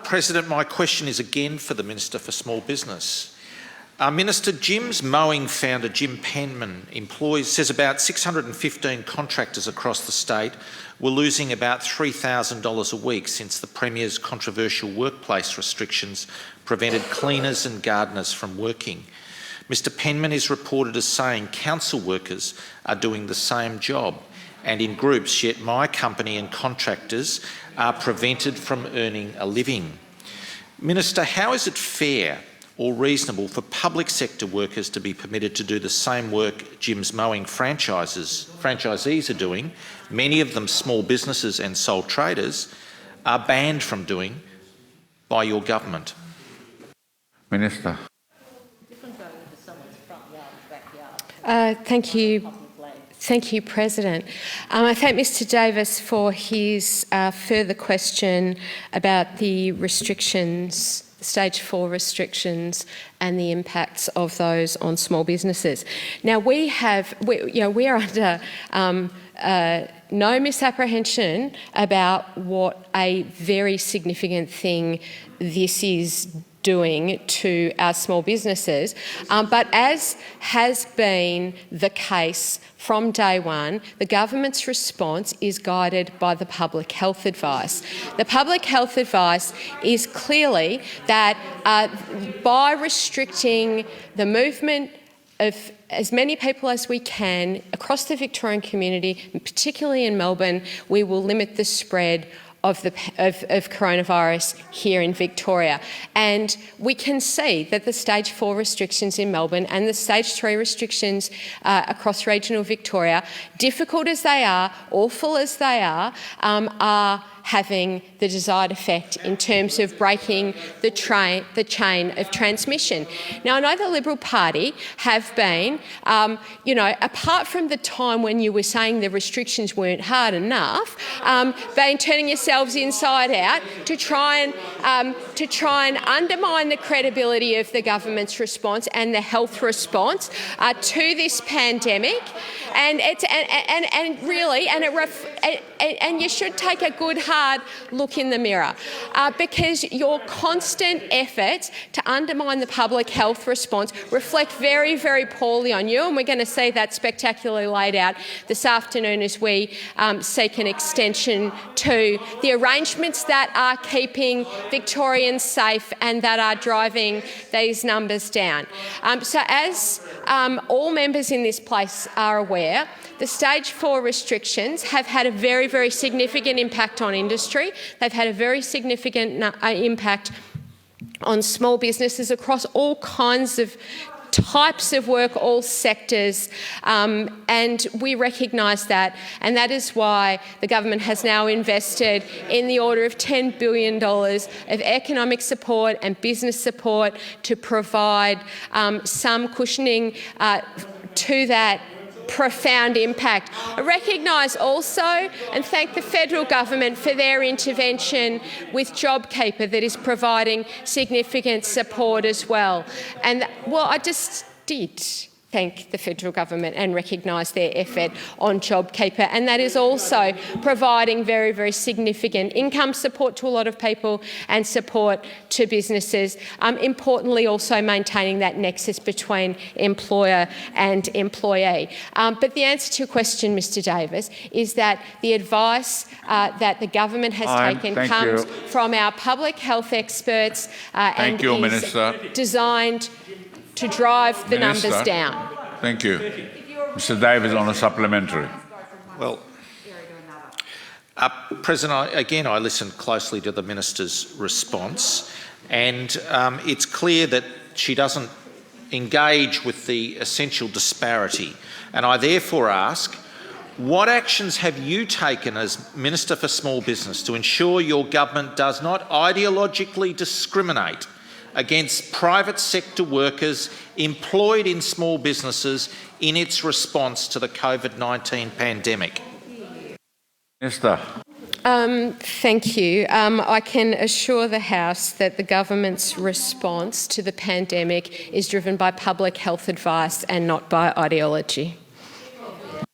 President, my question is again for the Minister for Small Business. Minister, Jim's Mowing founder Jim PENMAN says about 615 contractors across the state were losing about $3,000 a week since the Premier's controversial workplace restrictions prevented cleaners and gardeners from working. Mr PENMAN is reported as saying council workers are doing the same job and in groups, yet my company and contractors are prevented from earning a living. Minister, how is it fair or reasonable for public sector workers to be permitted to do the same work Jim's Mowing franchisees are doing, many of them small businesses and sole traders, are banned from doing by your government? Minister. Thank you, President. I thank Mr Davis for his further question about the restrictions, Stage 4 restrictions and the impacts of those on small businesses. Now, we are under no misapprehension about what a very significant thing this is doing to our small businesses, but as has been the case from day one, the government's response is guided by the public health advice. The public health advice is clearly that by restricting the movement of as many people as we can across the Victorian community, and particularly in Melbourne, we will limit the spread of coronavirus here in Victoria. And we can see that the Stage 4 restrictions in Melbourne and the Stage 3 restrictions across regional Victoria, difficult as they are, awful as they are having the desired effect in terms of breaking the chain of transmission. Now, I know the Liberal Party have been, apart from the time when you were saying the restrictions weren't hard enough, been turning yourselves inside out to try and undermine the credibility of the government's response and the health response to this pandemic. And you should take a good hard look in the mirror because your constant efforts to undermine the public health response reflect very, very poorly on you, and we're going to see that spectacularly laid out this afternoon as we seek an extension to the arrangements that are keeping Victorians safe and that are driving these numbers down. So as all members in this place are aware, the Stage 4 restrictions have had a very, very significant impact on industry. They've had a very significant impact on small businesses across all kinds of types of work, all sectors, and we recognise that, and that is why the government has now invested in the order of $10 billion of economic support and business support to provide some cushioning to that profound impact. I recognise also and thank the federal government for their intervention with JobKeeper that is providing significant support as well. And well, I just did thank the federal government and recognise their effort on JobKeeper, and that is also providing very, very significant income support to a lot of people and support to businesses. Importantly, also maintaining that nexus between employer and employee. But the answer to your question, Mr Davis, is that the advice that the government has taken comes from our public health experts and is designed to drive the numbers down. Thank you. Mr Davis on a supplementary. Well, President, again, I listened closely to the Minister's response, and it's clear that she doesn't engage with the essential disparity. And I therefore ask, what actions have you taken as Minister for Small Business to ensure your government does not ideologically discriminate against private sector workers employed in small businesses in its response to the COVID-19 pandemic? Minister. Thank you. I can assure the House that the government's response to the pandemic is driven by public health advice and not by ideology.